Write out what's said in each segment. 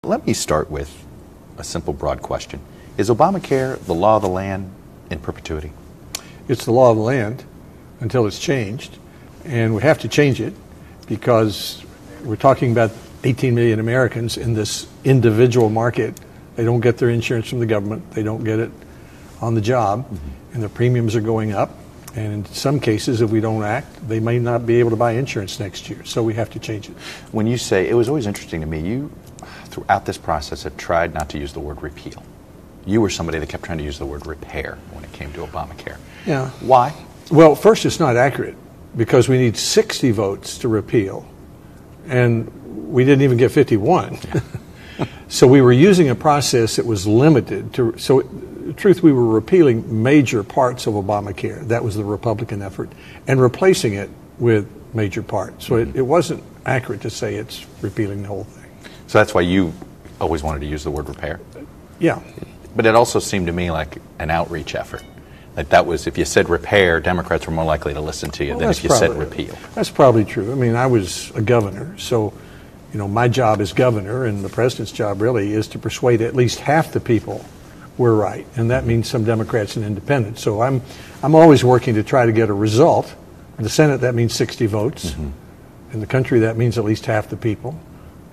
Let me start with a simple, broad question. Is Obamacare the law of the land in perpetuity? It's the law of the land until it's changed, and we have to change it because we're talking about 18 million Americans in this individual market. They don't get their insurance from the government. They don't get it on the job, and the premiums are going up. And in some cases, if we don't act, they may not be able to buy insurance next year. So we have to change it. When you say, it was always interesting to me, you, throughout this process, have tried not to use the word repeal. You were somebody that kept trying to use the word repair when it came to Obamacare. Yeah. Why? Well, first, it's not accurate because we need 60 votes to repeal, and we didn't even get 51. So we were using a process that was limited to. So, the truth, we were repealing major parts of Obamacare. That was the Republican effort, and replacing it with major parts. So it wasn't accurate to say it's repealing the whole thing. So that's why you always wanted to use the word repair? Yeah. But it also seemed to me like an outreach effort. Like that was, if you said repair, Democrats were more likely to listen to you than if you said repeal. That's probably true. I mean, I was a governor, so my job as governor, and the president's job really, is to persuade at least half the people we're right, and that means some Democrats and independents. So I'm always working to try to get a result. In the Senate, that means 60 votes. In the country, that means at least half the people.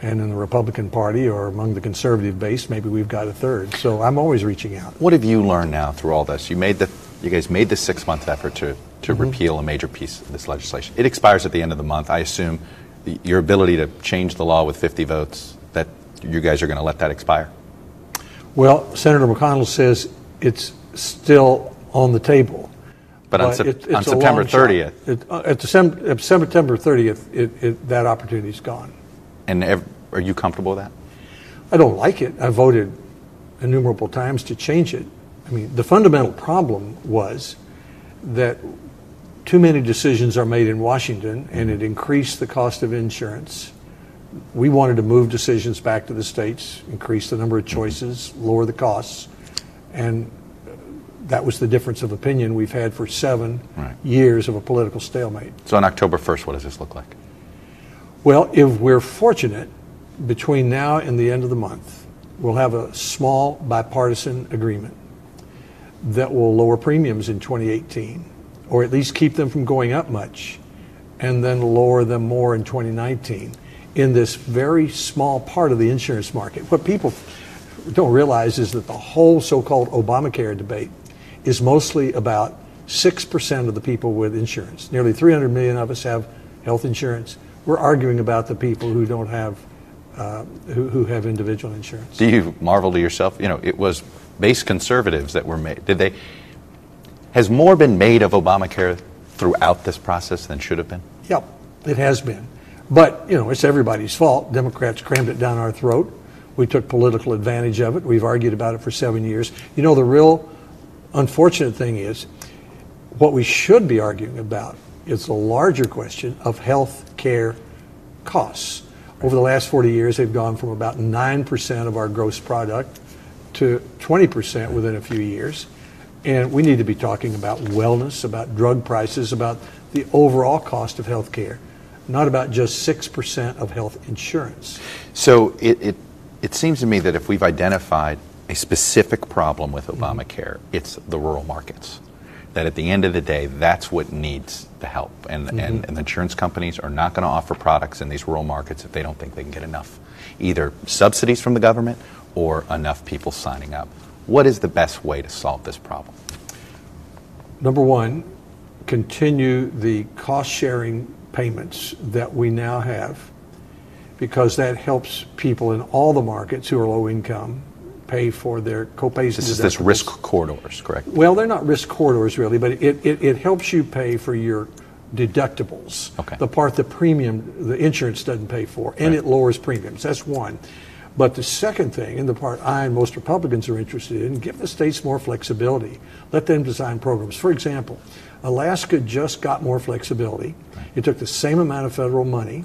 And in the Republican Party or among the conservative base, maybe we've got a third. So I'm always reaching out. What have you learned now through all this? You guys made this 6-month effort to repeal a major piece of this legislation. It expires at the end of the month. I assume your ability to change the law with 50 votes, that you guys are going to let that expire? Well, Senator McConnell says it's still on the table. But on September 30th? At September 30th, that opportunity's gone. And are you comfortable with that? I don't like it. I voted innumerable times to change it. I mean, the fundamental problem was that too many decisions are made in Washington, and it increased the cost of insurance. We wanted to move decisions back to the states, increase the number of choices, lower the costs, and that was the difference of opinion we've had for 7 years of a political stalemate. So on October 1st, what does this look like? Well, if we're fortunate, between now and the end of the month, we'll have a small bipartisan agreement that will lower premiums in 2018, or at least keep them from going up much, and then lower them more in 2019. In this very small part of the insurance market. What people don't realize is that the whole so-called Obamacare debate is mostly about 6% of the people with insurance. Nearly 300 million of us have health insurance. We're arguing about the people who don't have, who have individual insurance. Do you marvel to yourself? It was base conservatives that were made. Has more been made of Obamacare throughout this process than should have been? Yep, it has been. But, it's everybody's fault. Democrats crammed it down our throat. We took political advantage of it. We've argued about it for 7 years. The real unfortunate thing is what we should be arguing about is the larger question of health care costs. Over the last 40 years, they've gone from about 9% of our gross product to 20% within a few years. And we need to be talking about wellness, about drug prices, about the overall cost of health care. Not about just 6% of health insurance. So it seems to me that if we've identified a specific problem with Obamacare, it's the rural markets. That at the end of the day, that's what needs the help. And the insurance companies are not going to offer products in these rural markets if they don't think they can get enough, either subsidies from the government or enough people signing up. What is the best way to solve this problem? Number one, continue the cost-sharing payments that we now have, because that helps people in all the markets who are low income pay for their copays. This is this risk corridors, correct? Well, they're not risk corridors really, but it helps you pay for your deductibles, the part the insurance doesn't pay for, and it lowers premiums. That's one. But the second thing, and the part I and most Republicans are interested in, give the states more flexibility. Let them design programs. For example, Alaska just got more flexibility. It took the same amount of federal money,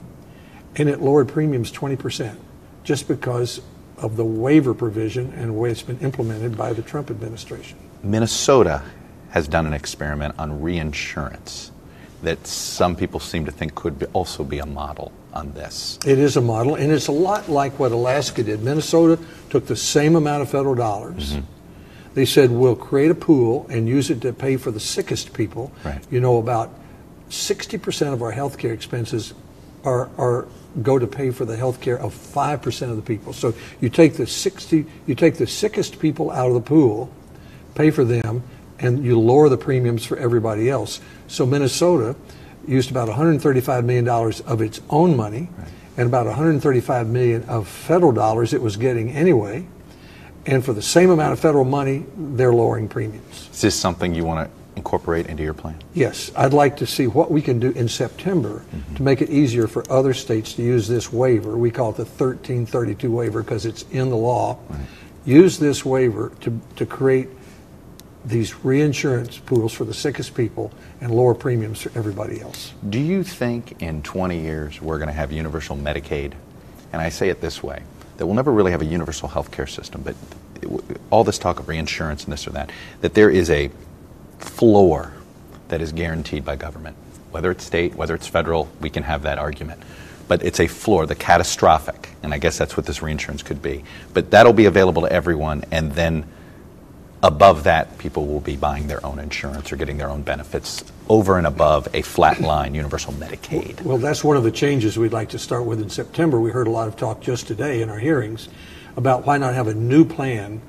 and it lowered premiums 20%, just because of the waiver provision and the way it's been implemented by the Trump administration. Minnesota has done an experiment on reinsurance that some people seem to think could also be a model. on this. It is a model, and it's a lot like what Alaska did. Minnesota took the same amount of federal dollars. Mm-hmm. They said, we'll create a pool and use it to pay for the sickest people. Right. You know, about 60% of our health care expenses go to pay for the health care of 5% of the people. So you take the sickest people out of the pool, pay for them, and you lower the premiums for everybody else. So Minnesota used about $135 million of its own money, right, and about $135 million of federal dollars it was getting anyway. And for the same amount of federal money, they're lowering premiums. Is this something you want to incorporate into your plan? Yes. I'd like to see what we can do in September to make it easier for other states to use this waiver. We call it the 1332 waiver because it's in the law. Right. Use this waiver to create these reinsurance pools for the sickest people and lower premiums for everybody else. Do you think in 20 years we're going to have universal Medicaid? And I say it this way, that we'll never really have a universal health care system, but all this talk of reinsurance and this or that there is a floor that is guaranteed by government. Whether it's state, whether it's federal, we can have that argument. But it's a floor, the catastrophic, and I guess that's what this reinsurance could be. But that'll be available to everyone, and then above that, people will be buying their own insurance or getting their own benefits over and above a flat line universal Medicaid. Well, that's one of the changes we'd like to start with in September. We heard a lot of talk just today in our hearings about why not have a new plan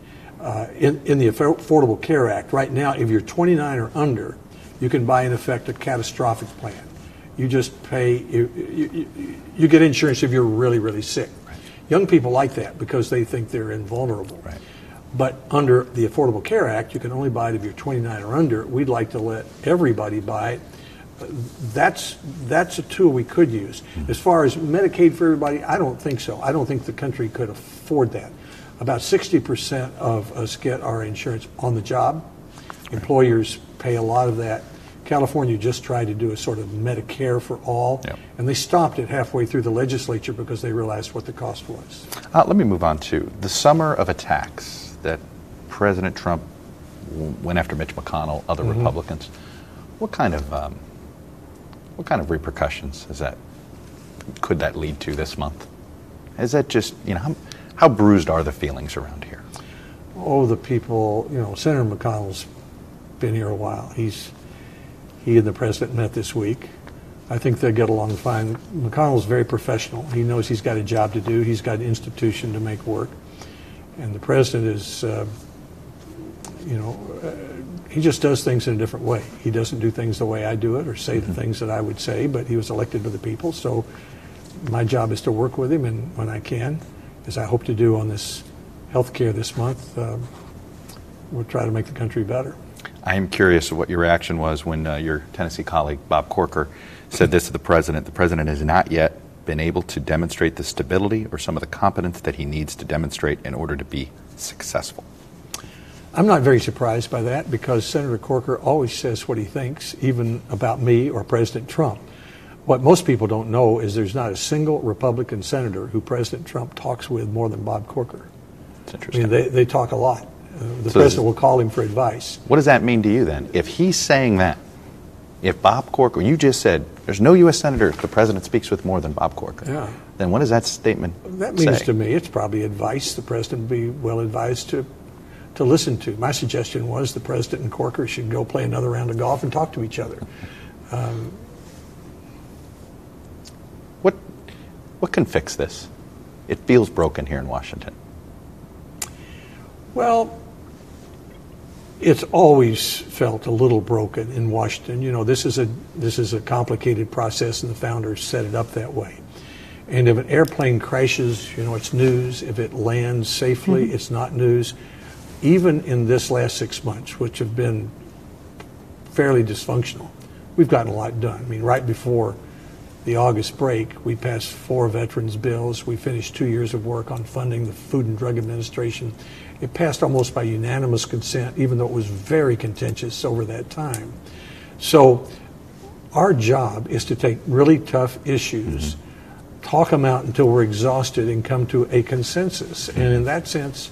in the Affordable Care Act. Right now, if you're 29 or under, you can buy, in effect, a catastrophic plan. You just pay, you get insurance if you're really, really sick. Right. Young people like that because they think they're invulnerable. Right. But under the Affordable Care Act, you can only buy it if you're 29 or under. We'd like to let everybody buy it. That's a tool we could use. Mm-hmm. As far as Medicaid for everybody, I don't think so. I don't think the country could afford that. About 60% of us get our insurance on the job. Employers pay a lot of that. California just tried to do a sort of Medicare for all, yep, and they stopped it halfway through the legislature because they realized what the cost was. Let me move on to the summer of attacks that President Trump went after Mitch McConnell, other mm-hmm. Republicans. What kind of repercussions could that lead to this month? Is that just, how bruised are the feelings around here? Oh, the people, Senator McConnell's been here a while. He and the president met this week. I think they'll get along fine. McConnell's very professional. He knows he's got a job to do. He's got an institution to make work. And the president is, he just does things in a different way. He doesn't do things the way I do it or say mm-hmm. the things that I would say, but he was elected by the people. So my job is to work with him, and when I can, as I hope to do on this health care this month, we'll try to make the country better. I am curious what your reaction was when your Tennessee colleague, Bob Corker, said this to the president. The president has not yet been able to demonstrate the stability or some of the competence that he needs to demonstrate in order to be successful. I'm not very surprised by that because Senator Corker always says what he thinks, even about me or President Trump. What most people don't know is there's not a single Republican senator who President Trump talks with more than Bob Corker. That's interesting. I mean, they talk a lot. The president will call him for advice. What does that mean to you then? If he's saying that, if Bob Corker, you just said there's no U.S. senator the president speaks with more than Bob Corker, yeah, then what does that statement That means to me it's probably advice the president would be well advised to listen to. My suggestion was the president and Corker should go play another round of golf and talk to each other. What can fix this? It feels broken here in Washington. Well, it's always felt a little broken in Washington. This is a complicated process, and the founders set it up that way. And if an airplane crashes, it's news. If it lands safely, mm-hmm. it's not news. Even in this last 6 months, which have been fairly dysfunctional, we've gotten a lot done. I mean, right before the August break, we passed 4 veterans bills. We finished 2 years of work on funding the Food and Drug Administration. It passed almost by unanimous consent, even though it was very contentious over that time. So our job is to take really tough issues, mm-hmm. talk them out until we're exhausted, and come to a consensus. Mm-hmm. And in that sense,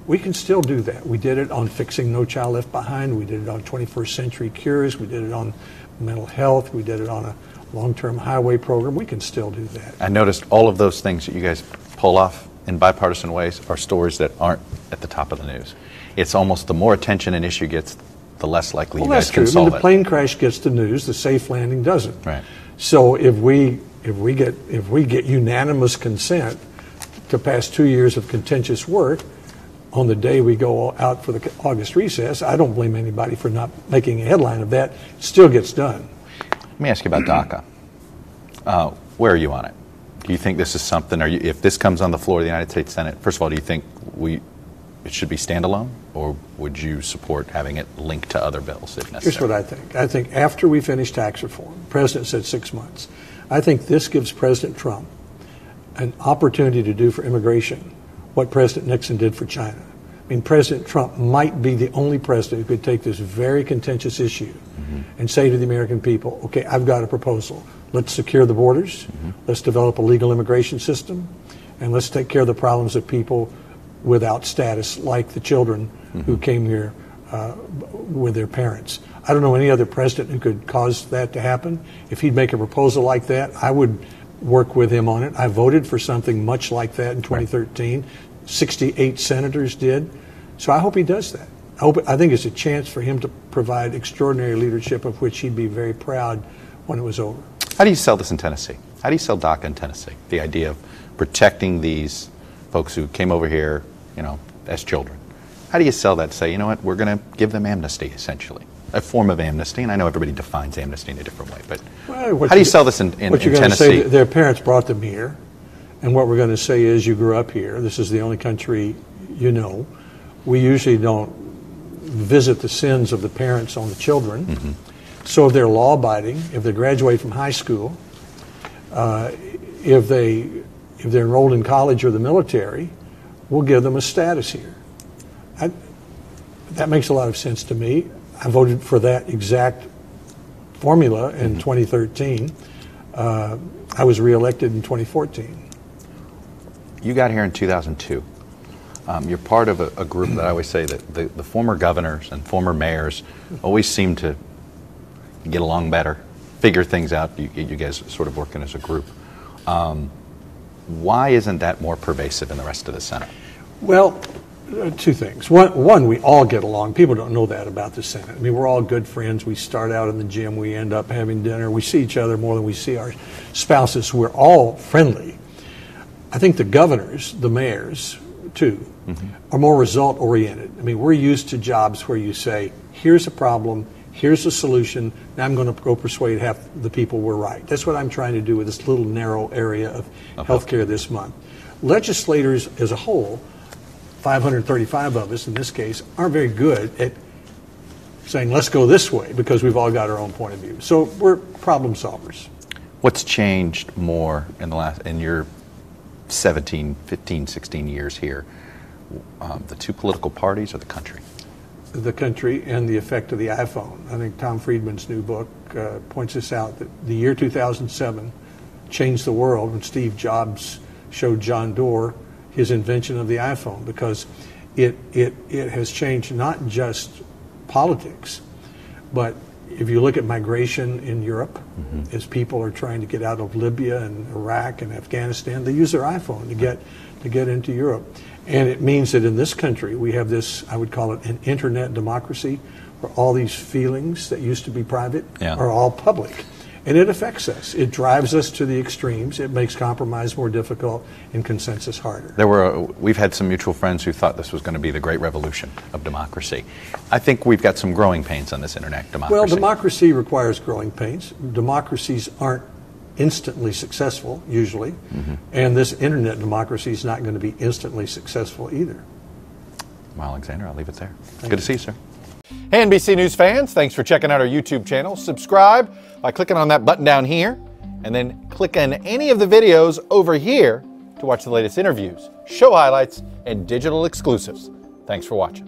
we can still do that. We did it on fixing No Child Left Behind. We did it on 21st Century Cures. We did it on mental health. We did it on a long-term highway program, we can still do that. I noticed all of those things that you guys pull off in bipartisan ways are stories that aren't at the top of the news. It's almost the more attention an issue gets, the less likely you guys can solve it. Well, that's true. I mean, the plane crash gets the news, the safe landing doesn't. Right. So if we get unanimous consent to pass 2 years of contentious work on the day we go out for the August recess, I don't blame anybody for not making a headline of that. It still gets done. Let me ask you about DACA. Where are you on it? Do you think this is something, if this comes on the floor of the United States Senate, first of all, do you think it should be standalone, or would you support having it linked to other bills if necessary? Here's what I think. I think after we finish tax reform, the president said 6 months, I think this gives President Trump an opportunity to do for immigration what President Nixon did for China. I mean, President Trump might be the only president who could take this very contentious issue and say to the American people, okay, I've got a proposal. Let's secure the borders, let's develop a legal immigration system, and let's take care of the problems of people without status, like the children who came here with their parents. I don't know any other president who could cause that to happen. If he'd make a proposal like that, I would work with him on it. I voted for something much like that in 2013. 68 senators did. So I hope he does that. I think it's a chance for him to provide extraordinary leadership of which he'd be very proud when it was over. How do you sell this in Tennessee? How do you sell DACA in Tennessee? The idea of protecting these folks who came over here, as children. How do you sell that? Say, you know what, we're going to give them amnesty, essentially. A form of amnesty, and I know everybody defines amnesty in a different way, but how do you sell this in Tennessee? What you're going to say, their parents brought them here, and what we're going to say is, you grew up here. This is the only country you know. We usually don't visit the sins of the parents on the children. So if they're law-abiding, if they graduate from high school, if they're enrolled in college or the military, we'll give them a status here. That makes a lot of sense to me. I voted for that exact formula in 2013. I was reelected in 2014. You got here in 2002. You're part of a group that I always say that the former governors and former mayors always seem to get along better, figure things out. You guys are sort of working as a group. Why isn't that more pervasive in the rest of the Senate? Well, two things. One, we all get along. People don't know that about the Senate. I mean, we're all good friends. We start out in the gym. We end up having dinner. We see each other more than we see our spouses. We're all friendly. I think the governors, the mayors, too, are more result-oriented. I mean, we're used to jobs where you say, here's a problem, here's a solution, now I'm going to go persuade half the people we're right. That's what I'm trying to do with this little narrow area of healthcare this month. Legislators as a whole, 535 of us in this case, aren't very good at saying, let's go this way, because we've all got our own point of view. So we're problem solvers. What's changed more in your 17, 15, 16 years here? The two political parties or the country? The country and the effect of the iPhone. I think Tom Friedman's new book points this out, that the year 2007 changed the world when Steve Jobs showed John Doerr his invention of the iPhone, because it has changed not just politics, but if you look at migration in Europe, as people are trying to get out of Libya and Iraq and Afghanistan, they use their iPhone to get into Europe. And it means that in this country we have this, I would call it an internet democracy, where all these feelings that used to be private are all public. And it affects us. It drives us to the extremes. It makes compromise more difficult and consensus harder. We've had some mutual friends who thought this was going to be the great revolution of democracy. I think we've got some growing pains on this internet democracy. Well, democracy requires growing pains. Democracies aren't instantly successful, usually. And this internet democracy is not going to be instantly successful either. Lamar Alexander, I'll leave it there. Good to see you, sir. Hey, NBC News fans, thanks for checking out our YouTube channel. Subscribe by clicking on that button down here, and then click on any of the videos over here to watch the latest interviews, show highlights, and digital exclusives. Thanks for watching.